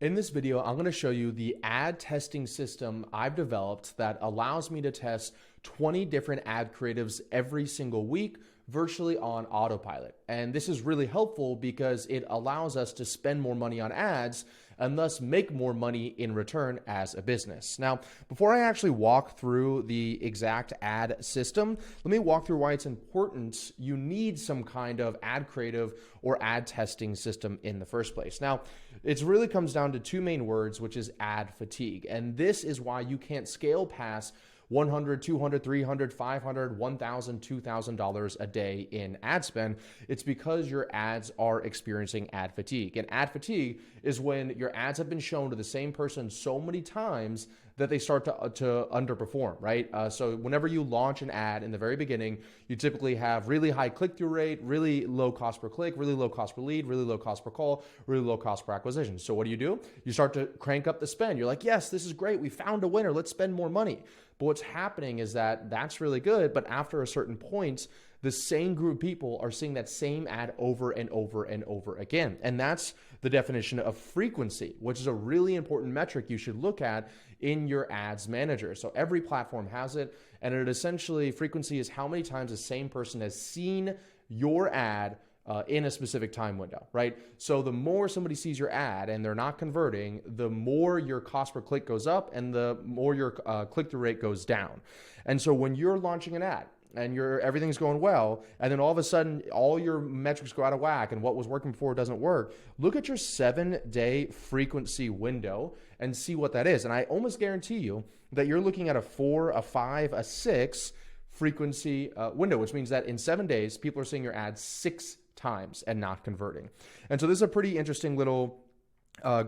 In this video, I'm going to show you the ad testing system I've developed that allows me to test 20 different ad creatives every single week, virtually on autopilot. And this is really helpful because it allows us to spend more money on ads and thus make more money in return as a business. Now, before I actually walk through the exact ad system, let me walk through why it's important you need some kind of ad creative or ad testing system in the first place. Now, it really comes down to two main words, which is ad fatigue. And this is why you can't scale past $100, $200, $300, $500, $1,000, $2,000 a day in ad spend. It's because your ads are experiencing ad fatigue. And ad fatigue is when your ads have been shown to the same person so many times that they start to underperform, right? So whenever you launch an ad in the very beginning, you typically have really high click-through rate, really low cost per click, really low cost per lead, really low cost per call, really low cost per acquisition. So what do? You start to crank up the spend. You're like, yes, this is great. We found a winner. Let's spend more money. But what's happening is that that's really good. But after a certain point, the same group of people are seeing that same ad over and over and over again. And that's the definition of frequency, which is a really important metric you should look at in your ads manager. So every platform has it. And it essentially, frequency is how many times the same person has seen your ad in a specific time window, right? So the more somebody sees your ad and they're not converting, the more your cost per click goes up and the more your click-through rate goes down. And so when you're launching an ad, and everything's going well, and then all of a sudden all your metrics go out of whack and what was working before doesn't work, look at your 7-day frequency window and see what that is. And I almost guarantee you that you're looking at a 4, a 5, a 6 frequency window, which means that in 7 days, people are seeing your ad 6 times and not converting. And so this is a pretty interesting little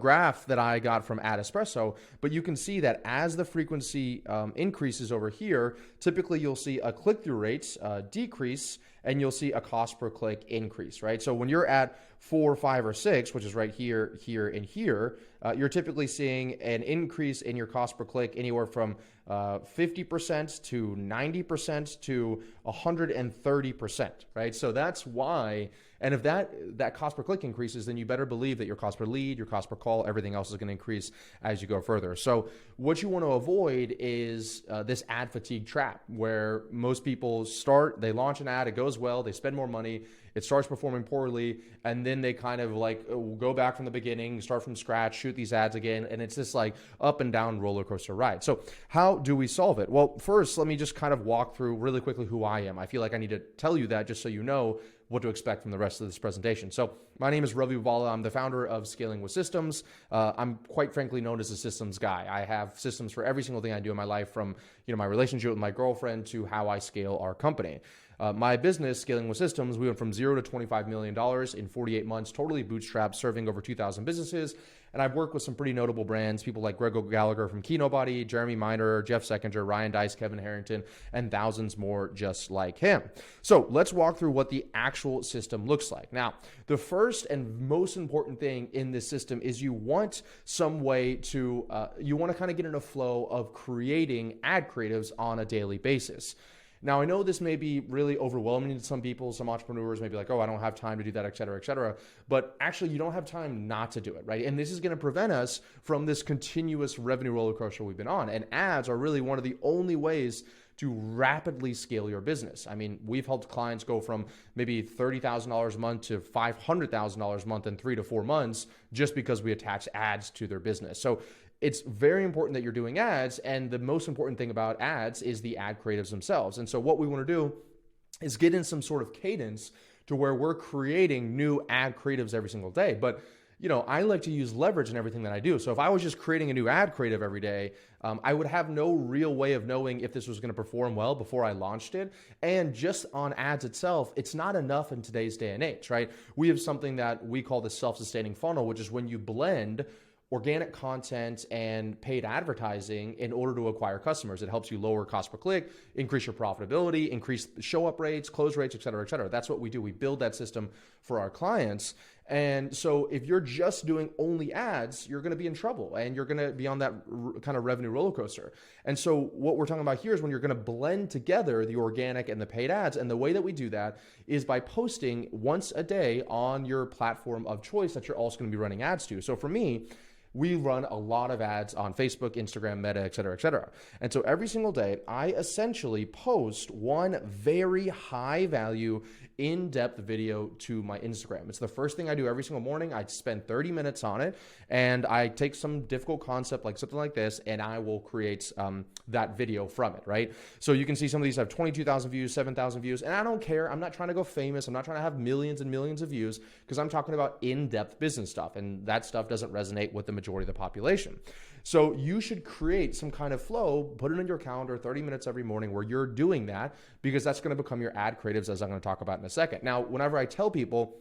graph that I got from Ad Espresso, but you can see that as the frequency increases over here, typically you'll see a click-through rates decrease and you'll see a cost per click increase, right? So when you're at 4, 5, or 6, which is right here, here, and here, you're typically seeing an increase in your cost per click anywhere from 50% to 90% to 130%, right? So that's why, and if that cost per click increases, then you better believe that your cost per lead, your cost per call, everything else is going to increase as you go further. So what you want to avoid is this ad fatigue trap where most people they launch an ad, it goes well, they spend more money, it starts performing poorly, and then they kind of like go back from the beginning, start from scratch, shoot these ads again, and it's this like up and down roller coaster ride. So how do we solve it? Well, first, let me just kind of walk through really quickly who I am. I feel like I need to tell you that just so you know what to expect from the rest of this presentation. So my name is Ravi Abuvala. I'm the founder of Scaling with Systems. I'm quite frankly known as a systems guy. I have systems for every single thing I do in my life, from my relationship with my girlfriend to how I scale our company. My business, Scaling with Systems, we went from 0 to $25 million in 48 months, totally bootstrapped, serving over 2,000 businesses. And I've worked with some pretty notable brands, people like Greg Gallagher from Keynobody, Jeremy Miner, Jeff Seckinger, Ryan Dice, Kevin Harrington, and thousands more just like him. So let's walk through what the actual system looks like. Now, the first and most important thing in this system is you want some way to, you want to kind of get in a flow of creating ad creatives on a daily basis. Now, I know this may be really overwhelming to some people. Some entrepreneurs may be like, oh, I don't have time to do that, et cetera, et cetera. But actually, you don't have time not to do it, right? And this is going to prevent us from this continuous revenue roller coaster we've been on. And ads are really one of the only ways to rapidly scale your business. I mean, we've helped clients go from maybe $30,000 a month to $500,000 a month in 3 to 4 months just because we attach ads to their business. So it's very important that you're doing ads, and the most important thing about ads is the ad creatives themselves. And so what we want to do is get in some sort of cadence to where we're creating new ad creatives every single day. But I like to use leverage in everything that I do. So if I was just creating a new ad creative every day, I would have no real way of knowing if this was going to perform well before I launched it. And just on ads itself, it's not enough in today's day and age, right? We have something that we call the self-sustaining funnel, which is when you blend organic content and paid advertising in order to acquire customers. It helps you lower cost per click, increase your profitability, increase show up rates, close rates, et cetera, et cetera. That's what we do. We build that system for our clients. And so if you're just doing only ads, you're going to be in trouble and you're going to be on that kind of revenue roller coaster. And so what we're talking about here is when you're going to blend together the organic and the paid ads. And the way that we do that is by posting once a day on your platform of choice that you're also going to be running ads to. So for me, we run a lot of ads on Facebook, Instagram, Meta, et cetera, et cetera. And so every single day, I essentially post one very high value, in-depth video to my Instagram. It's the first thing I do every single morning. I spend 30 minutes on it, and I take some difficult concept like something like this, and I will create that video from it, right? So you can see some of these have 22,000 views, 7,000 views, and I don't care. I'm not trying to go famous. I'm not trying to have millions and millions of views, because I'm talking about in-depth business stuff, and that stuff doesn't resonate with the majority of the population. So you should create some kind of flow, put it in your calendar, 30 minutes every morning where you're doing that, because that's going to become your ad creatives, as I'm going to talk about in a second. Now, whenever I tell people,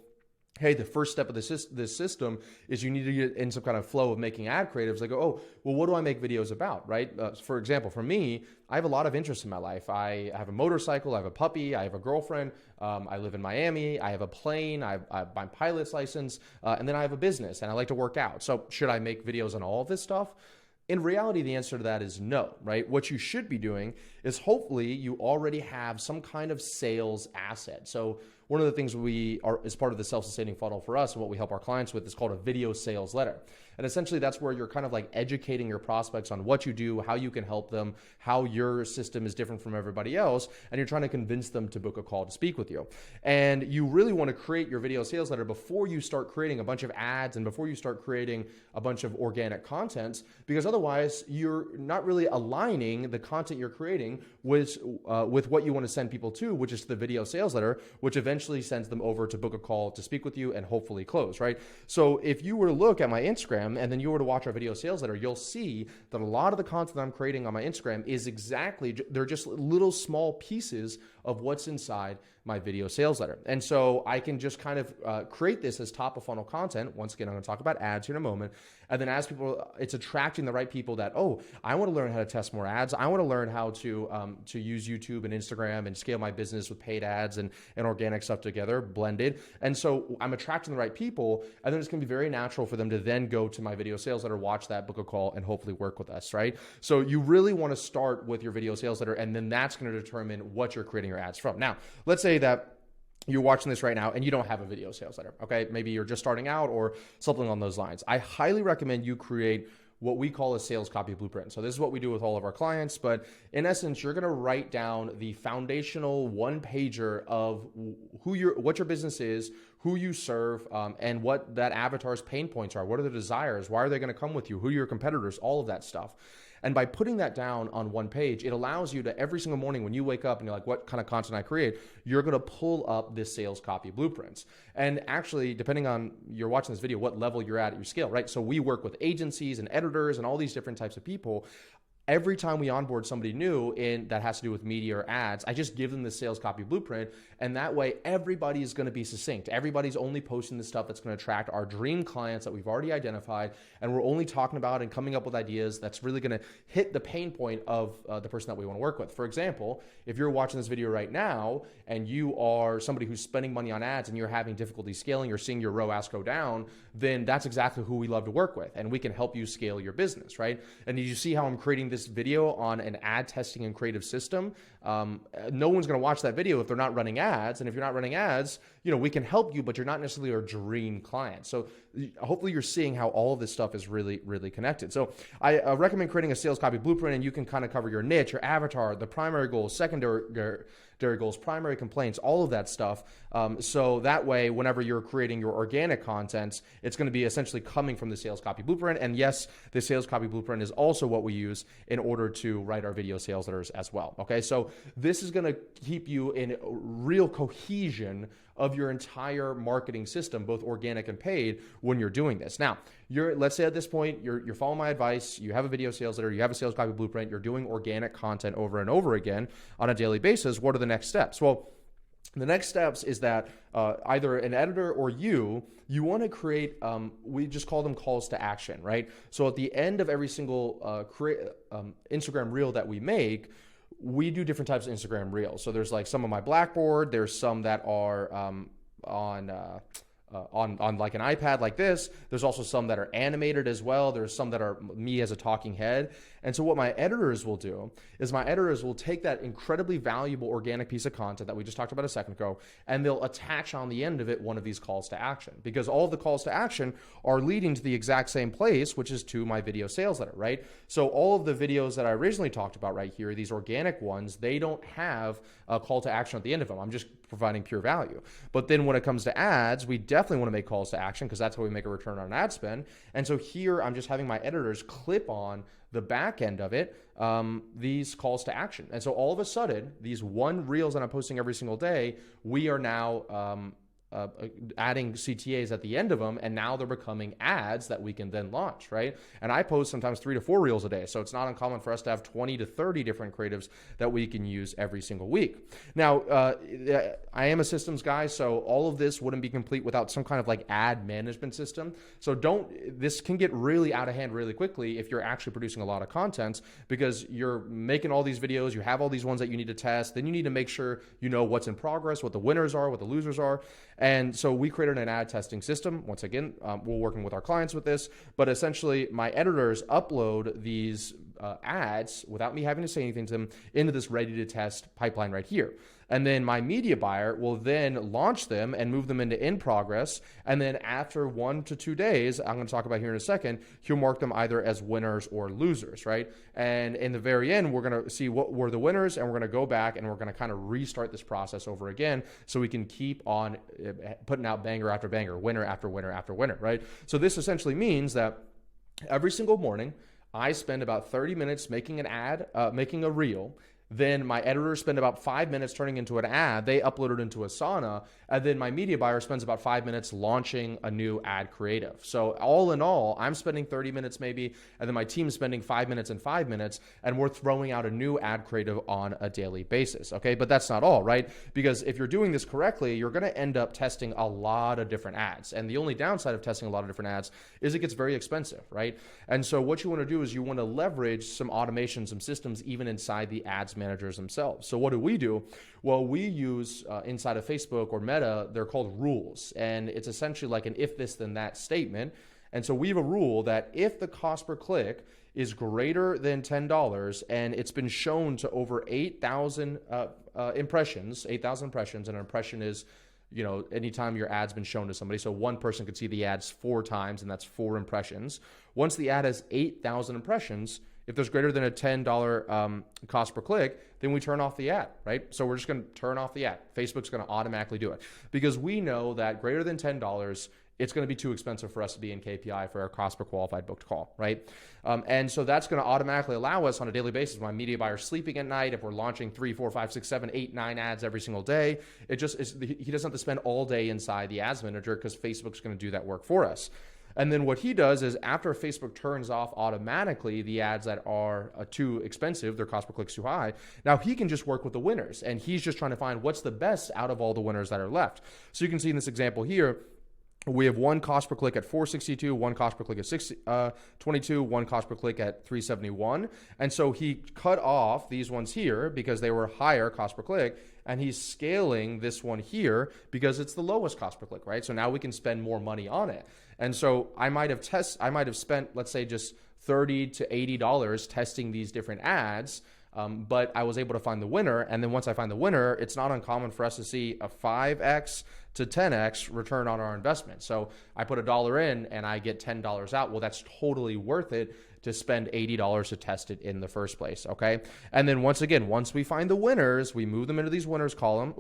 hey, the first step of this system is you need to get in some kind of flow of making ad creatives, they go, oh, well, what do I make videos about, right? For example, for me, I have a lot of interests in my life. I have a motorcycle, I have a puppy, I have a girlfriend, I live in Miami, I have a plane, I have my pilot's license, and then I have a business, and I like to work out. So should I make videos on all of this stuff? In reality, the answer to that is no, right? What you should be doing is hopefully you already have some kind of sales asset. So one of the things is part of the self-sustaining funnel for us and what we help our clients with is called a video sales letter. And essentially that's where you're kind of like educating your prospects on what you do, how you can help them, how your system is different from everybody else, and you're trying to convince them to book a call to speak with you. And you really want to create your video sales letter before you start creating a bunch of ads and before you start creating a bunch of organic content, because otherwise you're not really aligning the content you're creating with what you want to send people to, which is the video sales letter, which eventually sends them over to book a call to speak with you and hopefully close, right? So if you were to look at my Instagram and then you were to watch our video sales letter, you'll see that a lot of the content that I'm creating on my Instagram is they're just little small pieces of what's inside my video sales letter. And so I can just kind of create this as top of funnel content. Once again, I'm going to talk about ads here in a moment. And then as people, it's attracting the right people that, oh, I want to learn how to test more ads. I want to learn how to use YouTube and Instagram and scale my business with paid ads and organic stuff together, blended. And so I'm attracting the right people. And then it's going to be very natural for them to then go to my video sales letter, watch that, book a call, and hopefully work with us, right? So you really want to start with your video sales letter, and then that's going to determine what you're creating your ads from. Now, let's say that you're watching this right now and you don't have a video sales letter, okay? Maybe you're just starting out or something on those lines. I highly recommend you create what we call a sales copy blueprint. So this is what we do with all of our clients, but in essence, you're gonna write down the foundational one-pager of what your business is, who you serve, and what that avatar's pain points are. What are the desires? Why are they gonna come with you? Who are your competitors? All of that stuff. And by putting that down on one page, it allows you to every single morning when you wake up and you're like, what kind of content I create, you're going to pull up this sales copy blueprints. And actually, depending on you're watching this video, what level you're at your scale, right? So we work with agencies and editors and all these different types of people. Every time we onboard somebody new that has to do with media or ads, I just give them the sales copy blueprint. And that way, everybody is going to be succinct. Everybody's only posting the stuff that's going to attract our dream clients that we've already identified. And we're only talking about and coming up with ideas that's really going to hit the pain point of the person that we want to work with. For example, if you're watching this video right now and you are somebody who's spending money on ads and you're having difficulty scaling, you're seeing your ROAS go down, then that's exactly who we love to work with. And we can help you scale your business, right? And did you see how I'm creating this video on an ad testing and creative system? No one's going to watch that video if they're not running ads. And if you're not running ads, we can help you, but you're not necessarily our dream client. So hopefully you're seeing how all of this stuff is really, really connected. So I recommend creating a sales copy blueprint, and you can kind of cover your niche, your avatar, the primary goals, secondary goals, primary complaints, all of that stuff. So that way, whenever you're creating your organic content, it's going to be essentially coming from the sales copy blueprint. And yes, the sales copy blueprint is also what we use in order to write our video sales letters as well. Okay, so this is going to keep you in real cohesion of your entire marketing system, both organic and paid, when you're doing this. Now, let's say at this point, you're following my advice, you have a video sales letter, you have a sales copy blueprint, you're doing organic content over and over again on a daily basis. What are the next steps? Well, the next steps is that either an editor or you want to create, we just call them calls to action, right? So at the end of every single Instagram reel that we make, we do different types of Instagram reels. So there's like some on my Blackboard. There's some that are on on like an iPad like this. There's also some that are animated as well. There's some that are me as a talking head. And so what my editors will do is my editors will take that incredibly valuable organic piece of content that we just talked about a second ago, and they'll attach on the end of it one of these calls to action, because all of the calls to action are leading to the exact same place, which is to my video sales letter, right? So all of the videos that I originally talked about right here, these organic ones, they don't have a call to action at the end of them. I'm just providing pure value. But then when it comes to ads, we definitely want to make calls to action, because that's how we make a return on ad spend. And so here I'm just having my editors clip on the back end of it, these calls to action. And so all of a sudden, these one reels that I'm posting every single day, we are now adding CTAs at the end of them, and now they're becoming ads that we can then launch, right? And I post sometimes 3 to 4 reels a day, so it's not uncommon for us to have 20 to 30 different creatives that we can use every single week. Now, I am a systems guy, so all of this wouldn't be complete without some kind of like ad management system. So this can get really out of hand really quickly if you're actually producing a lot of content, because you're making all these videos, you have all these ones that you need to test, then you need to make sure you know what's in progress, what the winners are, what the losers are. And so we created an ad testing system. Once again, we're working with our clients with this, but essentially my editors upload these ads without me having to say anything to them into this ready to test pipeline right here. And then my media buyer will then launch them and move them into in progress. And then after 1 to 2 days, I'm going to talk about here in a second, he'll mark them either as winners or losers, right? And in the very end, we're going to see what were the winners, and we're going to go back and we're going to kind of restart this process over again, so we can keep on putting out banger after banger, winner after winner after winner, right? So this essentially means that every single morning, I spend about 30 minutes making an ad, making a reel. Then my editors spend about 5 minutes turning into an ad. They upload it into Asana. And then my media buyer spends about 5 minutes launching a new ad creative. So all in all, I'm spending 30 minutes maybe, and then my team's spending 5 minutes and 5 minutes, and we're throwing out a new ad creative on a daily basis, okay? But that's not all, right? Because if you're doing this correctly, you're gonna end up testing a lot of different ads. And the only downside of testing a lot of different ads is it gets very expensive, right? And so what you wanna do is you wanna leverage some automation, some systems even inside the ads managers themselves. So what do? Well, we use inside of Facebook or Meta, they're called rules. And it's essentially like an if this then that statement. And so we have a rule that if the cost per click is greater than $10 and it's been shown to over 8,000 impressions, and an impression is, you know, anytime your ad's been shown to somebody. So one person could see the ads 4 times, and that's 4 impressions. Once the ad has 8,000 impressions, if there's greater than a $10 cost per click, then we turn off the ad, right? So we're just going to turn off the ad. Facebook's going to automatically do it, because we know that greater than $10, it's going to be too expensive for us to be in KPI for our cost per qualified booked call, right? And so that's going to automatically allow us on a daily basis, when my media buyer's sleeping at night, if we're launching 3, 4, 5, 6, 7, 8, 9 ads every single day, he doesn't have to spend all day inside the ads manager, because Facebook's going to do that work for us. And then what he does is, after Facebook turns off automatically the ads that are too expensive, their cost per click is too high, now he can just work with the winners, and he's just trying to find what's the best out of all the winners that are left. So you can see in this example here, we have one cost per click at $4.62, one cost per click at $6.22, one cost per click at $3.71. And so he cut off these ones here because they were higher cost per click, and he's scaling this one here because it's the lowest cost per click, right? So now we can spend more money on it. And so I might have spent, let's say, just $30 to $80 testing these different ads. But I was able to find the winner. And then once I find the winner, it's not uncommon for us to see a 5x to 10x return on our investment. So I put $1 in and I get $10 out. Well, that's totally worth it to spend $80 to test it in the first place, okay? And then once we find the winners, we move them into these winners column.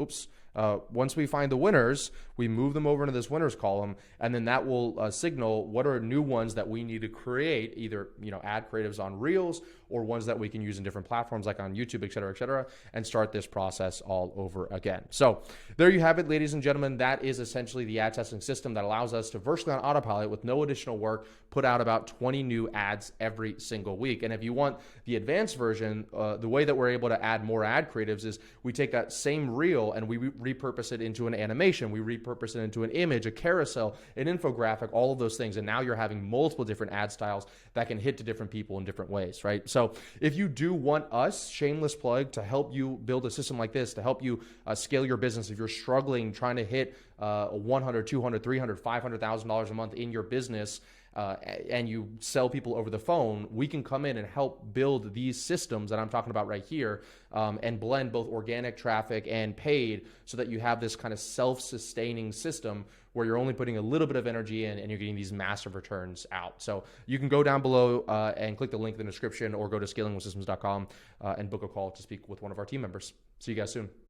Once we find the winners, we move them over into this winners column, and then that will signal what are new ones that we need to create, either, you know, ad creatives on Reels or ones that we can use in different platforms like on YouTube, et cetera, and start this process all over again. So there you have it, ladies and gentlemen. That is essentially the ad testing system that allows us to virtually on autopilot, with no additional work, put out about 20 new ads every single week. And if you want the advanced version, the way that we're able to add more ad creatives is we take that same reel and we repurpose it into an animation. We repurpose it into an image, a carousel, an infographic, all of those things. And now you're having multiple different ad styles that can hit to different people in different ways, right? So if you do want us, shameless plug, to help you build a system like this, to help you scale your business, if you're struggling trying to hit hit 100, 200, 300, $500,000 a month in your business, and you sell people over the phone, we can come in and help build these systems that I'm talking about right here, and blend both organic traffic and paid so that you have this kind of self-sustaining system where you're only putting a little bit of energy in and you're getting these massive returns out. So you can go down below and click the link in the description, or go to scalingwithsystems.com and book a call to speak with one of our team members. See you guys soon.